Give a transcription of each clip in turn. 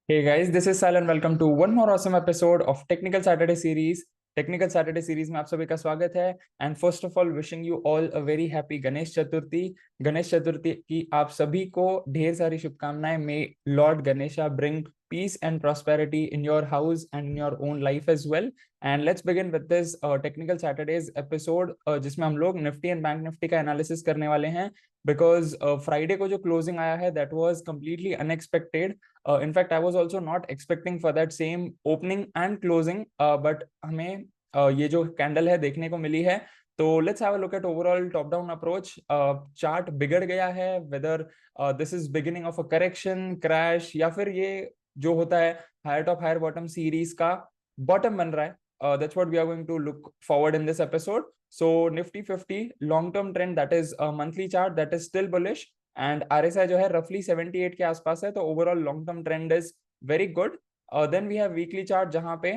Hey guys, this is Sal and welcome to one more awesome episode of Technical Saturday Series. Technical Saturday series में आप सभी का स्वागत है and first of all wishing you all a very happy Ganesh Chaturthi. Ganesh Chaturthi की आप सभी को ढेर सारी शुभकामनाएं। May lord Ganesha bring peace and prosperity in your house and in your own life as well. And let's begin with this technical Saturday's episode जिसमें हम लोग निफ्टी एंड बैंक निफ्टी का एनालिसिस करने वाले हैं बिकॉज फ्राइडे को जो closing आया है that was completely unexpected. In fact, I was also not expecting for that same opening and closing, but हमें ये जो कैंडल है देखने को मिली है। तो let's have a look at overall top down approach. Chart बिगड़ गया है, whether this is beginning of a correction crash या फिर ये जो होता है higher top higher bottom series का बॉटम बन रहा है। That's what we are going to look forward in this episode. So Nifty 50 long term trend that is monthly chart that is still bullish and RSI जो है रफली 78 के आसपास है। तो overall long term trend is very good. Then we have weekly chart जहां पे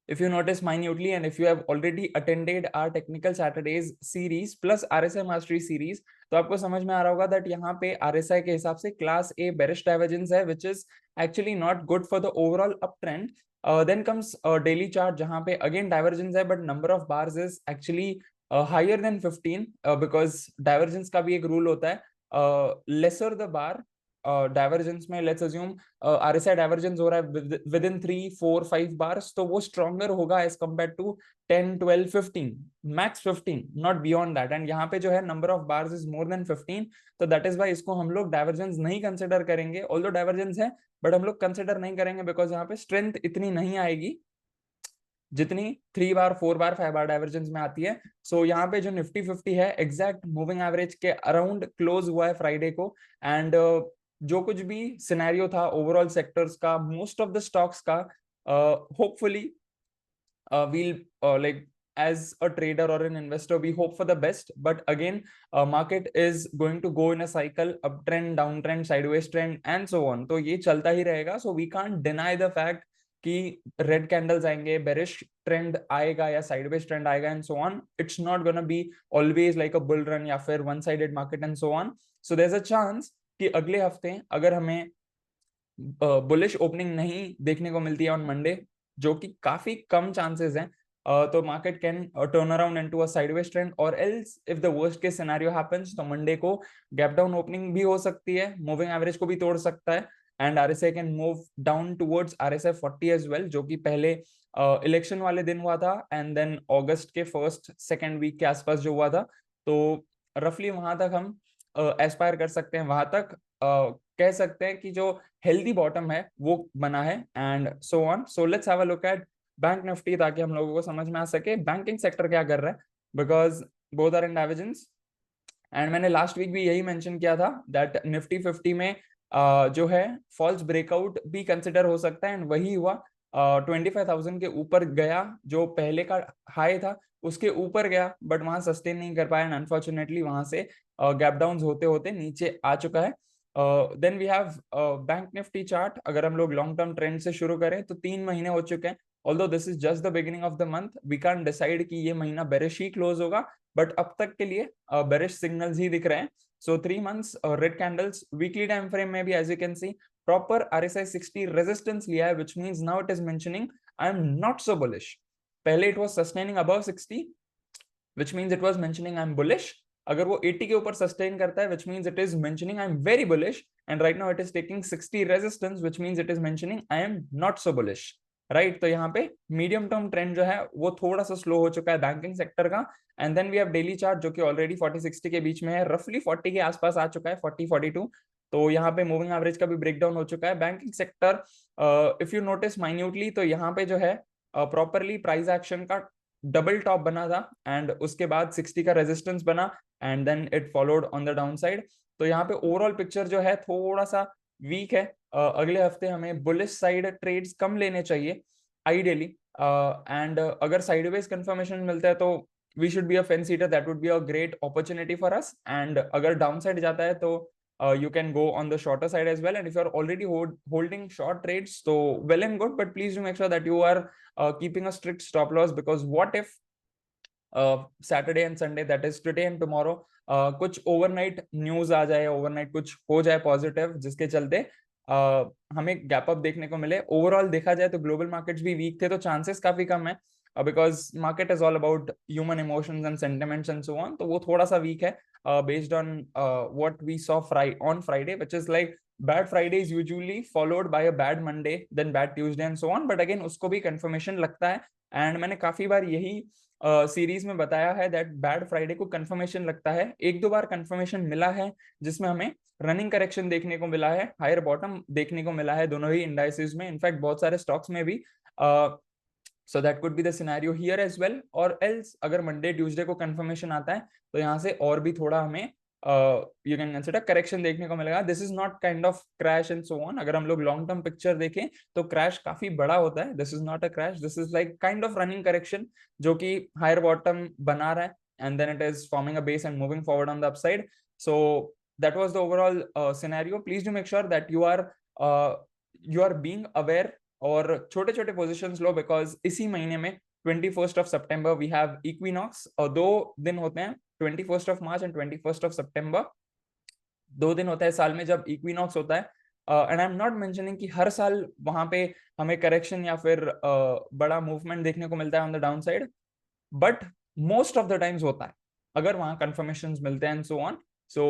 if you notice minutely and if you have already attended our technical Saturdays series plus RSI mastery series तो आपको समझ में आ रहा होगा दैट यहाँ पे RSI के हिसाब से क्लास ए बेरिश डाइवर्जेंस है which is actually not good for the overall uptrend. Then comes daily chart जहाँ पे again divergence है but number of bars is actually higher than 15 because divergence का भी एक रूल होता है lesser the bar डाइवर्जेंस में लेट्स अज्यूम आरएसआई डाइवर्जेंस हो रहा है विद इन 3 4 5 बार्स तो वो स्ट्रॉन्गर होगा as compared to 10 12 15 max 15 not beyond that. And यहाँ पे जो है number of bars is more than 15 तो दैट इज वाई इसको हम लोग डाइवर्जेंस नहीं कंसिडर करेंगे। ऑल्दो डाइवर्जेंस है बट हम लोग कंसिडर नहीं करेंगे बिकॉज यहाँ पे स्ट्रेंथ इतनी नहीं आएगी जितनी 3 बार 4 बार 5 बार डाइवर्जेंस में आती है। सो यहाँ पे जो निफ्टी 50 है एग्जैक्ट मूविंग एवरेज के अराउंड क्लोज हुआ है फ्राइडे को। एंड जो कुछ भी सिनेरियो था ओवरऑल सेक्टर्स का मोस्ट ऑफ द स्टॉक्स का hopefully will like as a trader or an investor we hope for the best but again market is going to go in a cycle uptrend downtrend sideways trend and so on तो ये चलता ही रहेगा। so we can't deny the fact कि red candles आएंगे bearish trend आएगा या sideways trend आएगा and so on. It's not gonna be always like a bull run या फिर one sided market and so on. So there is a chance कि अगले हफ्ते अगर हमें बुलिश ओपनिंग नहीं देखने को मिलती है ऑन मंडे जो कि काफी कम चांसेस हैं तो market can turn around into a sideways trend और else if the worst case scenario happens तो मंडे को गैप डाउन ओपनिंग भी हो सकती है, मूविंग एवरेज को भी तोड़ सकता है and RSI can move down towards RSI 40 as well जो कि पहले इलेक्शन वाले दिन हुआ था एंड देन अगस्त के फर्स्ट सेकेंड वीक के आसपास जो हुआ था। तो रफली वहां तक हम एस्पायर कर सकते हैं, वहां तक कह सकते हैं कि जो हेल्दी बॉटम है वो बना है and so on. So let's have a look at bank Nifty ताकि हम लोगों को समझ में आ सके बैंकिंग सेक्टर क्या कर रहा है because both are in divergence. And मैंने लास्ट वीक भी यही मेंशन किया था दैट निफ्टी 50 में जो है फॉल्स ब्रेकआउट भी कंसिडर हो सकता है एंड वही हुआ। 25,000 के ऊपर गया जो पहले का हाई था उसके ऊपर गया बट वहां सस्टेन नहीं कर पाया एंड अनफॉर्चुनेटली वहां से गैप डाउन होते होते नीचे आ चुका है। Then we have bank Nifty chart. अगर हम लोग लॉन्ग टर्म ट्रेंड से शुरू करें तो 3 महीने हो चुके हैं। Although this is just the beginning of the month we can decide कि ये महीना बेरिश ही क्लोज होगा बट अब तक के लिए बेरिश सिग्नल्स ही दिख रहे हैं। So 3 months red candles weekly time frame में भी as you can see proper RSI 60 resistance लिया है which means now it is mentioning I am not so bullish. पहले it was sustaining above 60 which means it was mentioning I am bullish. अगर वो 80 के ऊपर sustain करता है which means it is mentioning I am very bullish and right now it is taking 60 resistance which means it is mentioning I am not so bullish. Right तो यहाँ पे medium term trend जो है वो थोड़ा सा स्लो हो चुका है बैंकिंग सेक्टर का। And then we have daily chart जो कि ऑलरेडी 40-60 के बीच में है, रफली 40 के आसपास आ चुका है 40-42। तो यहाँ पे मूविंग एवरेज का भी ब्रेकडाउन हो चुका है banking sector. If you notice minutely तो यहाँ पे जो है प्रॉपरली प्राइस एक्शन का डबल टॉप बना था एंड उसके बाद 60 का रेजिस्टेंस बना and then it followed on the down side. तो यहाँ पे ओवरऑल पिक्चर जो है थोड़ा सा वीक है। अगले हफ्ते हमें बुलिश साइड ट्रेड्स कम लेने चाहिए आइडियली एंड अगर साइडवेज कंफर्मेशन मिलता है तो we should be a fence eater, that would be a great opportunity for us. And अगर डाउन साइड जाता है तो you can go on the shorter side as well and if you're already holding short trades so well and good but please do make sure that you are keeping a strict stop loss because what if Saturday and Sunday that is today and tomorrow कुछ overnight news आ जाए, overnight कुछ हो जाए positive जिसके चलते हमें gap up देखने को मिले। ओवरऑल देखा जाए तो ग्लोबल मार्केट्स भी वीक थे, तो चांसेस काफी कम है because market is all about human emotions and sentiments and so on, तो वो थोड़ा सा वीक है based on what we saw on Friday, which is like bad Friday is usually followed by a bad Monday then bad Tuesday and so on, but again उसको भी confirmation लगता है। And मैंने काफी बार यही सीरीज में बताया है दैट बैड फ्राइडे को कंफर्मेशन लगता है। एक दो बार कंफर्मेशन मिला है जिसमें हमें रनिंग करेक्शन देखने को मिला है, हायर बॉटम देखने को मिला है दोनों ही इंडाइसेस में, इनफैक्ट बहुत सारे स्टॉक्स में भी। So that could be the scenario here as well, और एल्स अगर मंडे ट्यूसडे को कंफर्मेशन आता है तो यहाँ से और भी थोड़ा हमें यू कैन कंसिडर करेक्शन देखने को मिलेगा। This is not kind of crash and so on. अगर हम लोग लॉन्ग टर्म पिक्चर देखें तो क्रैश काफी बड़ा होता है। This is not a crash, this is like kind of running correction जो कि हायर बॉटम बना रहा है and then it is forming a base and moving forward on the upside. So that was the overall scenario. Please do make sure that you are being aware और छोटे छोटे positions low, because इसी महीने में 21st of सितंबर we have equinox, और 2 दिन होते हैं 21st of March and 21st of सितंबर। 2 दिन होता है साल में जब इक्विनॉक्स होता है, and I am not mentioning कि हर साल वहां पे हमें करेक्शन या फिर बड़ा मूवमेंट देखने को मिलता है on the down side, but most of the times होता है अगर वहां कंफर्मेशन मिलते हैं and so on. So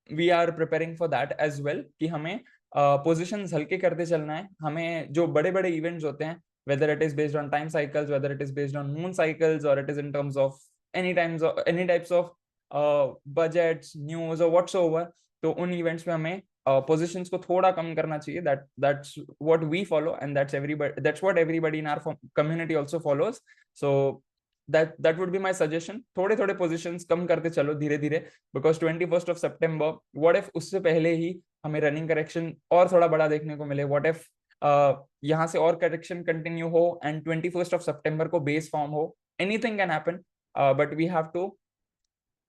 we are preparing for that as well कि हमें पोजिशंस हल्के करते चलना है। हमें जो बड़े बड़े इवेंट्स होते हैं, whether it is based on time cycles, whether it is based on moon cycles, or it is in terms of any types of budgets, news or whatsoever, तो उन इवेंट्स में हमें पोजिशंस को थोड़ा कम करना चाहिए। that's what we follow and that's what everybody in our community also follows. So that would be my suggestion. थोड़े थोड़े पोजिशंस कम करते चलो धीरे धीरे, because 21st of September what if उससे पहले ही हमें रनिंग करेक्शन और थोड़ा बड़ा देखने को मिले, व्हाट इफ यहाँ से और करेक्शन कंटिन्यू हो एंड 21st ऑफ सितंबर को बेस फॉर्म हो, anything can happen, but we have to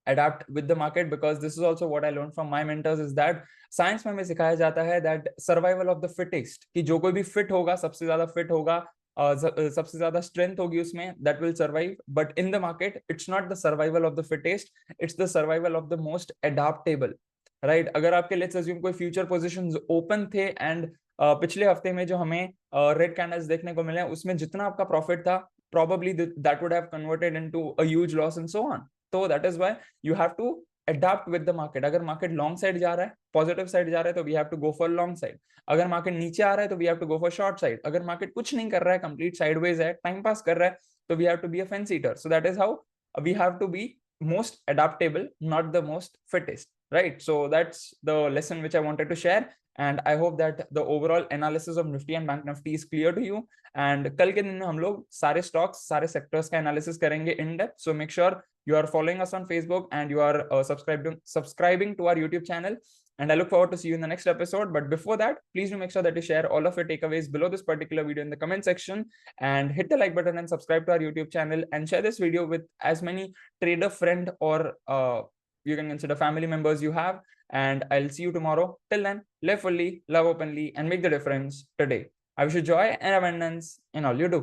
adapt with the market, because this is also what I learned from my mentors is that science में हमें सिखाया जाता है that survival of the fittest, कि जो कोई भी फिट होगा, सबसे ज्यादा फिट होगा, सबसे ज्यादा स्ट्रेंथ होगी उसमें, that will survive. But in the market it's not the survival of the fittest, it's the survival of the most adaptable, right? अगर आपके लेट्स अज्यूम कोई फ्यूचर पोजीशंस ओपन थे एंड पिछले हफ्ते में जो हमें रेड कैंडल्स देखने को मिले उसमें जितना आपका प्रॉफिट था, probably that would have converted into a huge loss and so on. तो that is why you have to adapt with the market. अगर मार्केट लॉन्ग साइड जा रहा है, पॉजिटिव साइड जा रहा है, तो we have to go for long side. अगर मार्केट नीचे आ रहा है तो we have to go for short side. अगर मार्केट कुछ नहीं कर रहा है, कंप्लीट साइडवेज है, टाइम पास कर रहा है, तो we have to be a fence eater. So that is how we have to be most adaptable, not the most fittest, right? So that's the lesson which I wanted to share, and I hope that the overall analysis of Nifty and Bank Nifty is clear to you. And कल के दिन में हम लोग सारे stocks, सारे sectors का analysis करेंगे in depth. So make sure you are following us on Facebook and you are subscribing to our YouTube channel. And I look forward to see you in the next episode. But before that, please do make sure that you share all of your takeaways below this particular video in the comment section, and hit the like button and subscribe to our YouTube channel, and share this video with as many trader friend or you can consider family members you have. And I'll see you tomorrow. Till then, live fully, love openly, and make the difference today. I wish you joy and abundance in all you do.